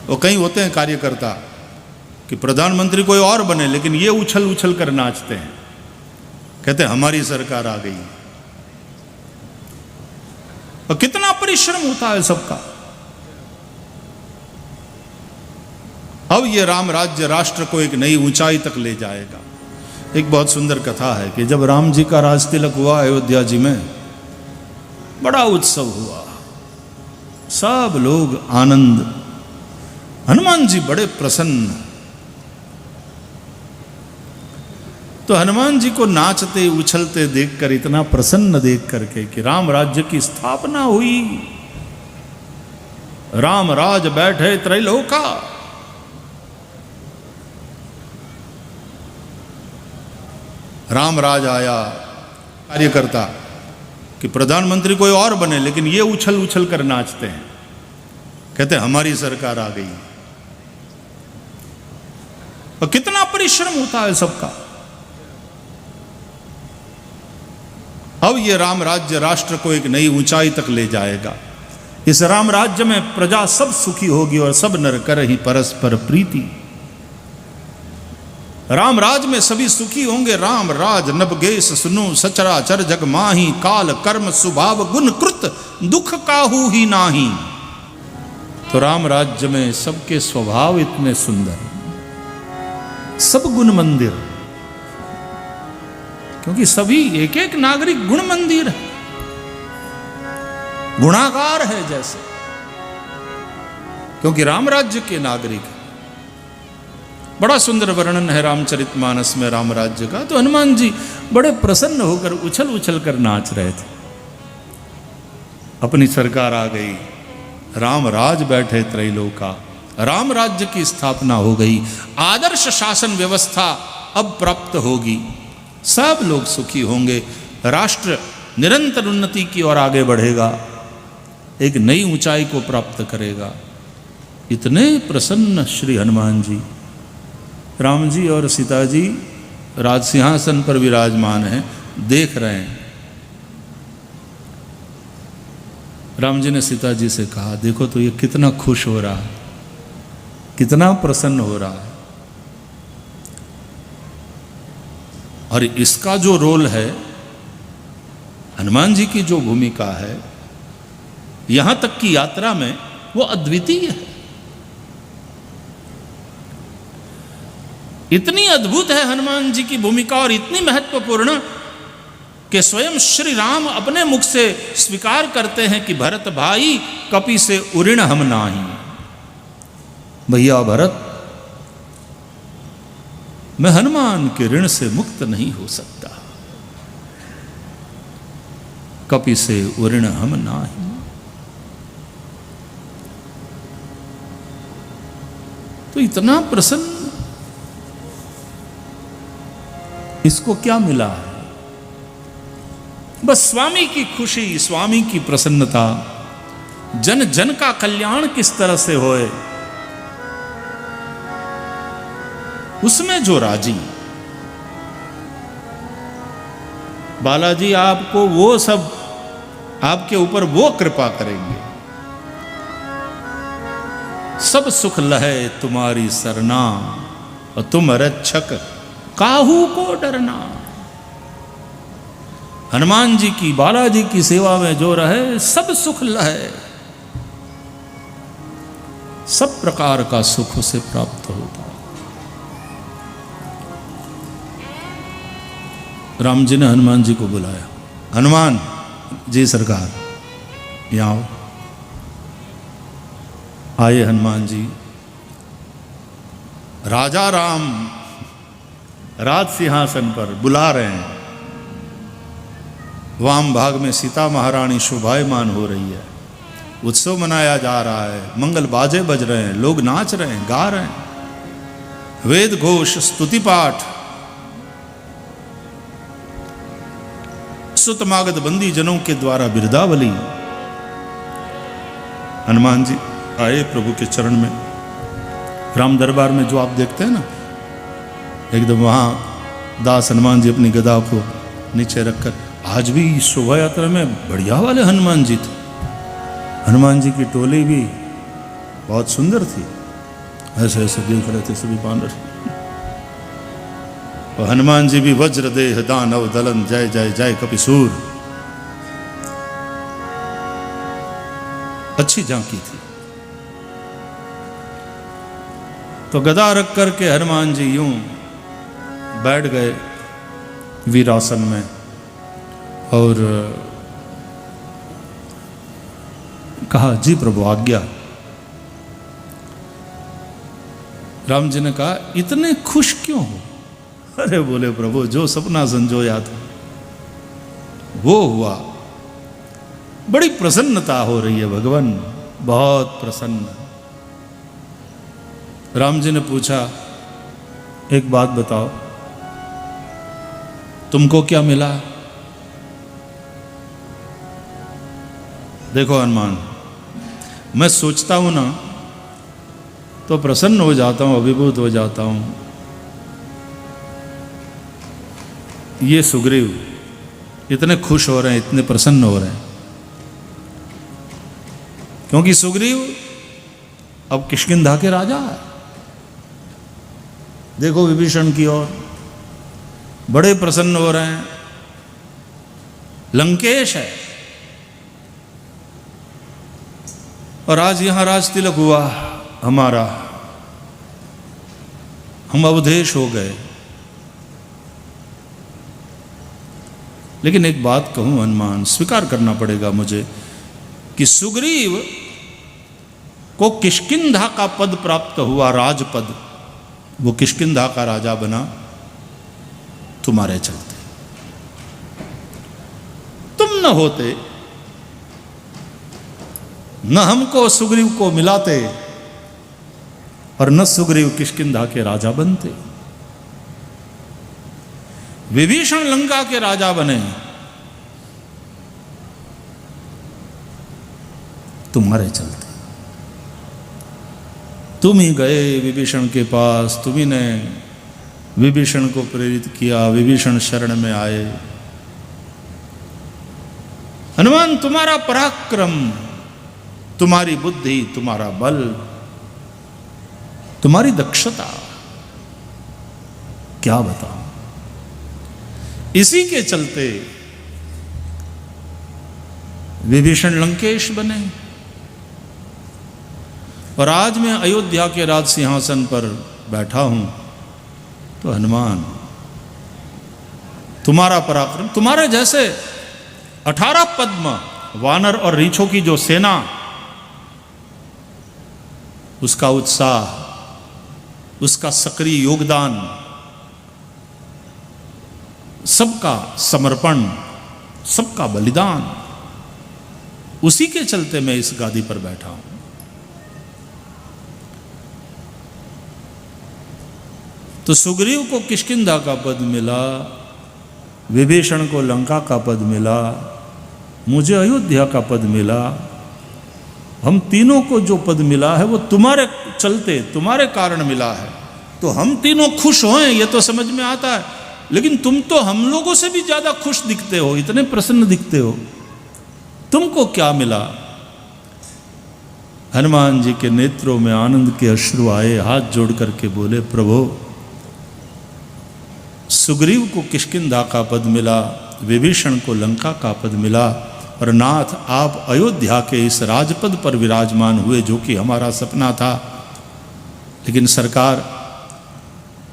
और कई होते हैं कार्यकर्ता कि प्रधानमंत्री कोई और बने, लेकिन ये उछल उछल कर नाचते हैं, कहते हैं हमारी सरकार आ गई। और कितना परिश्रम होता है सबका। अब ये राम राज्य राष्ट्र को एक नई ऊंचाई तक ले जाएगा। एक बहुत सुंदर कथा है कि जब राम जी का राज तिलक हुआ अयोध्या जी में, बड़ा उत्सव हुआ, सब लोग आनंद, हनुमान जी बड़े प्रसन्न। तो हनुमान जी को नाचते उछलते देखकर, इतना प्रसन्न देख करके कि राम राज्य की स्थापना हुई, राम राज बैठे त्रैलोका। राम राज आया। कार्यकर्ता कि प्रधानमंत्री कोई और बने, लेकिन ये उछल उछल कर नाचते हैं, कहते हैं हमारी सरकार आ गई। और कितना परिश्रम होता है सबका। अब ये राम राज्य राष्ट्र को एक नई ऊंचाई तक ले जाएगा। इस राम राज्य में प्रजा सब सुखी होगी और सब नर कर ही परस्पर प्रीति। राम राज में सभी सुखी होंगे। राम राज नबगेश सुनु सचराचर जग माही, काल कर्म स्वभाव गुण कृत दुख काहू ही नाही। तो राम राज्य में सबके स्वभाव इतने सुंदर, सब गुण मंदिर, क्योंकि सभी एक एक नागरिक गुण मंदिर है, गुणागार है जैसे, क्योंकि राम राज्य के नागरिक। बड़ा सुंदर वर्णन है रामचरितमानस में राम राज्य का। तो हनुमान जी बड़े प्रसन्न होकर उछल उछल कर नाच रहे थे। अपनी सरकार आ गई, राम राज बैठे त्रैलोका, राम राज्य की स्थापना हो गई, आदर्श शासन व्यवस्था अब प्राप्त होगी, सब लोग सुखी होंगे, राष्ट्र निरंतर उन्नति की ओर आगे बढ़ेगा, एक नई ऊंचाई को प्राप्त करेगा। इतने प्रसन्न श्री हनुमान जी, राम जी और सीता जी राज सिंहासन पर विराजमान हैं, देख रहे हैं। राम जी ने सीता जी से कहा, देखो तो ये कितना खुश हो रहा है, कितना प्रसन्न हो रहा है। और इसका जो रोल है, हनुमान जी की जो भूमिका है यहां तक की यात्रा में, वो अद्वितीय है। इतनी अद्भुत है हनुमान जी की भूमिका और इतनी महत्वपूर्ण कि स्वयं श्री राम अपने मुख से स्वीकार करते हैं कि भरत भाई कपि से उऋण हम नाही। भैया भरत, मैं हनुमान के ऋण से मुक्त नहीं हो सकता, कपि से उऋण हम नाही। तो इतना प्रसन्न, इसको क्या मिला है? बस स्वामी की खुशी, स्वामी की प्रसन्नता, जन जन का कल्याण किस तरह से होए, उसमें जो राजी। बालाजी आपको वो सब, आपके ऊपर वो कृपा करेंगे। सब सुख लहे तुम्हारी सरना, और तुम रक्षक काहू को डरना। हनुमान जी की, बालाजी की सेवा में जो रहे, सब सुख लहे, सब प्रकार का सुख उसे प्राप्त होता। राम जी ने हनुमान जी को बुलाया, हनुमान जी सरकार यहाँ आओ। आए हनुमान जी। राजा राम राज सिंहासन पर बुला रहे हैं। वाम भाग में सीता महारानी शोभायमान हो रही है, उत्सव मनाया जा रहा है, मंगल बाजे बज रहे हैं, लोग नाच रहे हैं, गा रहे हैं, वेद घोष, स्तुति पाठ, सुतमागध बंदी जनों के द्वारा बिरदावली। हनुमान जी आए प्रभु के चरण में। राम दरबार में जो आप देखते हैं ना, एकदम वहाँ दास हनुमान जी अपनी गदा को नीचे रखकर, आज भी शोभा यात्रा में बढ़िया वाले हनुमान जी थे। हनुमान जी की टोली भी बहुत सुंदर थी। ऐसे ऐसे देख रहे थे सभी बानर। और हनुमान जी भी वज्र देह दानव दलन जय जय जय कपिसूर, अच्छी झांकी थी। तो गदा रख करके हनुमान जी यूं बैठ गए वीरासन में और कहा, जी प्रभु आज्ञा। राम जी ने कहा, इतने खुश क्यों हो? अरे बोले प्रभु, जो सपना संजोया था वो हुआ, बड़ी प्रसन्नता हो रही है भगवान, बहुत प्रसन्न। राम जी ने पूछा, एक बात बताओ, तुमको क्या मिला? देखो हनुमान, मैं सोचता हूं ना तो प्रसन्न हो जाता हूं, अभिभूत हो जाता हूं। ये सुग्रीव इतने खुश हो रहे हैं, इतने प्रसन्न हो रहे हैं, क्योंकि सुग्रीव अब किष्किंधा के राजा है। देखो विभीषण की ओर बड़े प्रसन्न हो रहे हैं। लंकेश है और आज यहां राज तिलक हुआ हमारा, हम अवधेश हो गए। लेकिन एक बात कहूं हनुमान, स्वीकार करना पड़ेगा मुझे कि सुग्रीव को किष्किंधा का पद प्राप्त हुआ, राजपद, वो किष्किंधा का राजा बना तुम्हारे चलते। तुम न होते, न हमको सुग्रीव को मिलाते और न सुग्रीव किष्किंधा के राजा बनते। विभीषण लंका के राजा बने तुम्हारे चलते। तुम ही गए विभीषण के पास, तुम ही ने विभीषण को प्रेरित किया, विभीषण शरण में आए। हनुमान, तुम्हारा पराक्रम, तुम्हारी बुद्धि, तुम्हारा बल, तुम्हारी दक्षता, क्या बताऊं। इसी के चलते विभीषण लंकेश बने और आज मैं अयोध्या के राज सिंहासन पर बैठा हूं। तो हनुमान, तुम्हारा पराक्रम, तुम्हारे जैसे 18 पद्म वानर और रीछों की जो सेना, उसका उत्साह, उसका सक्रिय योगदान, सबका समर्पण, सबका बलिदान, उसी के चलते मैं इस गादी पर बैठा हूं। तो सुग्रीव को किष्किंधा का पद मिला, विभीषण को लंका का पद मिला, मुझे अयोध्या का पद मिला। हम तीनों को जो पद मिला है वो तुम्हारे चलते, तुम्हारे कारण मिला है। तो हम तीनों खुश हों, ये तो समझ में आता है, लेकिन तुम तो हम लोगों से भी ज्यादा खुश दिखते हो, इतने प्रसन्न दिखते हो। तुमको क्या मिला? हनुमान जी के नेत्रों में आनंद के अश्रु आए, हाथ जोड़ करके बोले, प्रभु, सुग्रीव को किष्किंधा का पद मिला, विभीषण को लंका का पद मिला, और नाथ आप अयोध्या के इस राजपद पर विराजमान हुए, जो कि हमारा सपना था। लेकिन सरकार,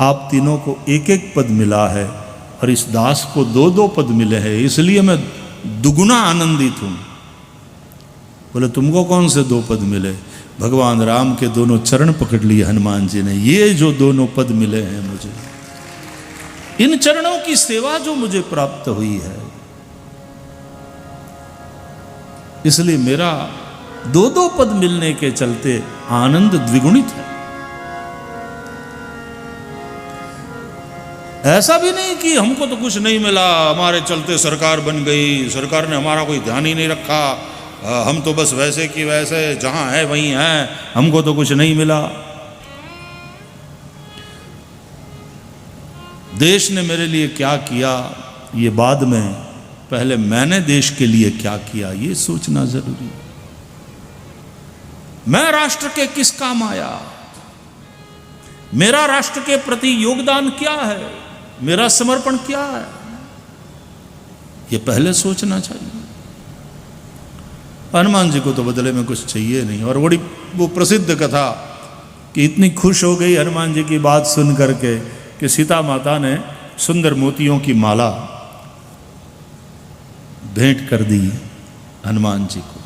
आप तीनों को एक एक पद मिला है और इस दास को 2-2 पद मिले हैं, इसलिए मैं दुगुना आनंदित हूं। बोले, तुमको कौन से 2 पद मिले? भगवान राम के दोनों चरण पकड़ लिए हनुमान जी ने। ये जो दोनों पद मिले हैं मुझे, इन चरणों की सेवा जो मुझे प्राप्त हुई है, इसलिए मेरा 2-2 पद मिलने के चलते आनंद द्विगुणित है। ऐसा भी नहीं कि हमको तो कुछ नहीं मिला, हमारे चलते सरकार बन गई, सरकार ने हमारा कोई ध्यान ही नहीं रखा, हम तो बस वैसे कि वैसे जहां है वहीं हैं, हमको तो कुछ नहीं मिला। देश ने मेरे लिए क्या किया ये बाद में, पहले मैंने देश के लिए क्या किया ये सोचना जरूरी है। मैं राष्ट्र के किस काम आया, मेरा राष्ट्र के प्रति योगदान क्या है, मेरा समर्पण क्या है, ये पहले सोचना चाहिए। हनुमान जी को तो बदले में कुछ चाहिए नहीं। और बड़ी वो प्रसिद्ध कथा कि इतनी खुश हो गई हनुमान जी की बात सुन करके कि सीता माता ने सुंदर मोतियों की माला भेंट कर दी हनुमान जी को,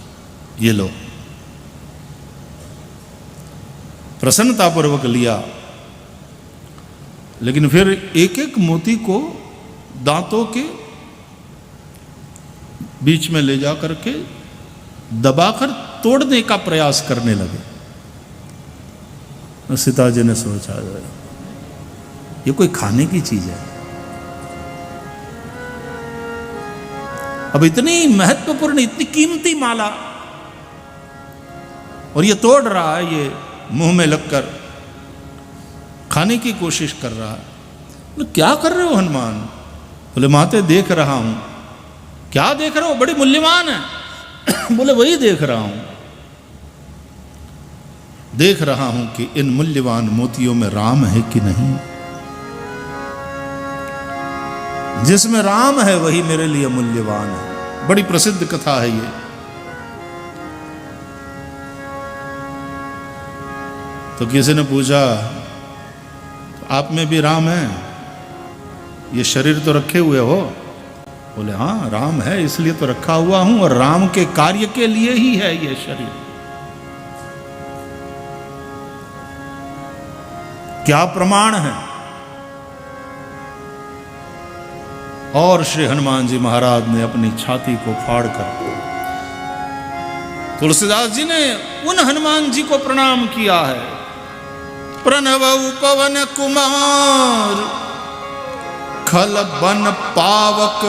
ये लो। प्रसन्नतापूर्वक लिया, लेकिन फिर एक एक मोती को दांतों के बीच में ले जा करके दबाकर तोड़ने का प्रयास करने लगे। सीता जी ने सोचा ये कोई खाने की चीज है, अब इतनी महत्वपूर्ण इतनी कीमती माला और ये तोड़ रहा है, ये मुंह में लगकर खाने की कोशिश कर रहा है। बोले क्या कर रहे हो हनुमान? बोले माते देख रहा हूं। क्या देख रहे हो? बड़ी मूल्यवान है। बोले वही देख रहा हूं, देख रहा हूं कि इन मूल्यवान मोतियों में राम है कि नहीं। जिसमें राम है वही मेरे लिए मूल्यवान है। बड़ी प्रसिद्ध कथा है ये। तो किसी ने पूछा आप में भी राम है? ये शरीर तो रखे हुए हो? बोले हाँ राम है, इसलिए तो रखा हुआ हूं, और राम के कार्य के लिए ही है ये शरीर। क्या प्रमाण है? और श्री हनुमान जी महाराज ने अपनी छाती को फाड़कर तुलसीदास जी ने उन हनुमान जी को प्रणाम किया है। प्रणवउ पवन कुमार खल बन पावक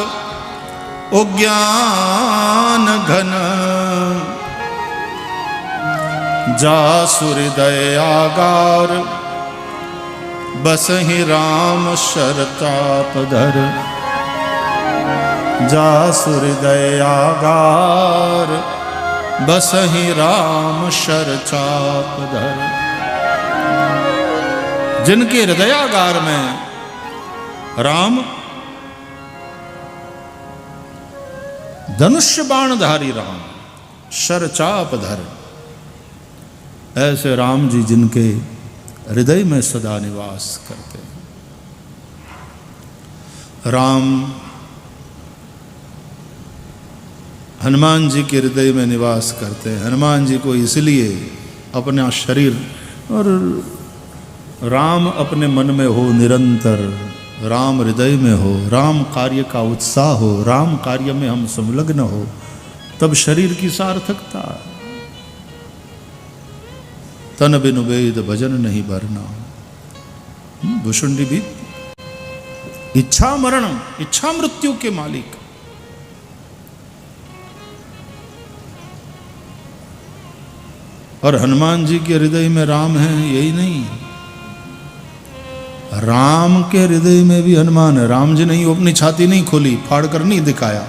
उज्ञान घन जासु हृदय आगार बसहि राम शरताप धर। जासु हृदय आगार बसहि राम शरचाप धर। जिनके हृदयागार में राम धनुष्य बाणधारी राम शरचाप धर, ऐसे राम जी जिनके हृदय में सदा निवास करते हैं। राम हनुमान जी के हृदय में निवास करते हैं। हनुमान जी को इसलिए अपना शरीर, और राम अपने मन में हो निरंतर, राम हृदय में हो, राम कार्य का उत्साह हो, राम कार्य में हम संलग्न हो, तब शरीर की सार्थकता। तन बिनु वेद भजन नहीं भरना। भुषुंडी भी इच्छा मरण, इच्छा मृत्यु के मालिक। और हनुमान जी के हृदय में राम है, यही नहीं, राम के हृदय में भी हनुमान है। राम जी नहीं, वो अपनी छाती नहीं खोली, फाड़ कर नहीं दिखाया,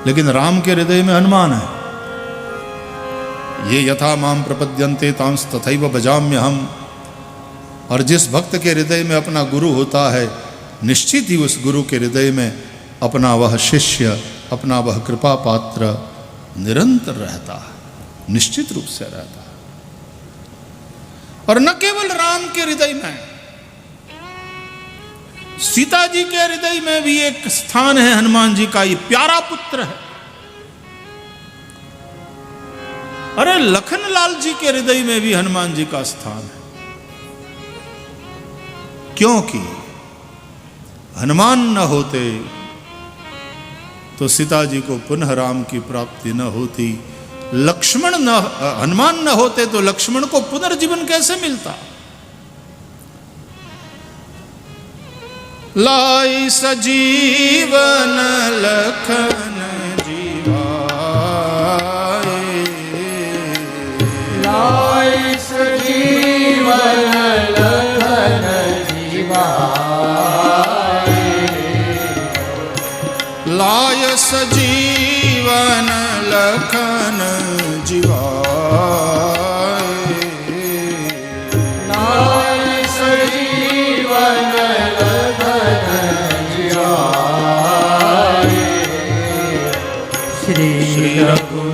लेकिन राम के हृदय में हनुमान है। ये यथा माम प्रपद्यन्ते तांस तथैव भजाम्यहम्। और जिस भक्त के हृदय में अपना गुरु होता है, निश्चित ही उस गुरु के हृदय में अपना वह शिष्य, अपना वह कृपा पात्र निरंतर रहता है, निश्चित रूप से रहता है। और न केवल राम के हृदय में, सीता जी के हृदय में भी एक स्थान है हनुमान जी का। ये प्यारा पुत्र है। अरे लखनलाल जी के हृदय में भी हनुमान जी का स्थान है, क्योंकि हनुमान न होते तो सीता जी को पुनः राम की प्राप्ति न होती। लक्ष्मण न, हनुमान न होते तो लक्ष्मण को पुनर्जीवन कैसे मिलता? लाई सजीवन लखन जीवाए, लाई सजीवन लखन जीवाए, लाय सजीवन लखन जीवाए, लाई श्री रघुवीर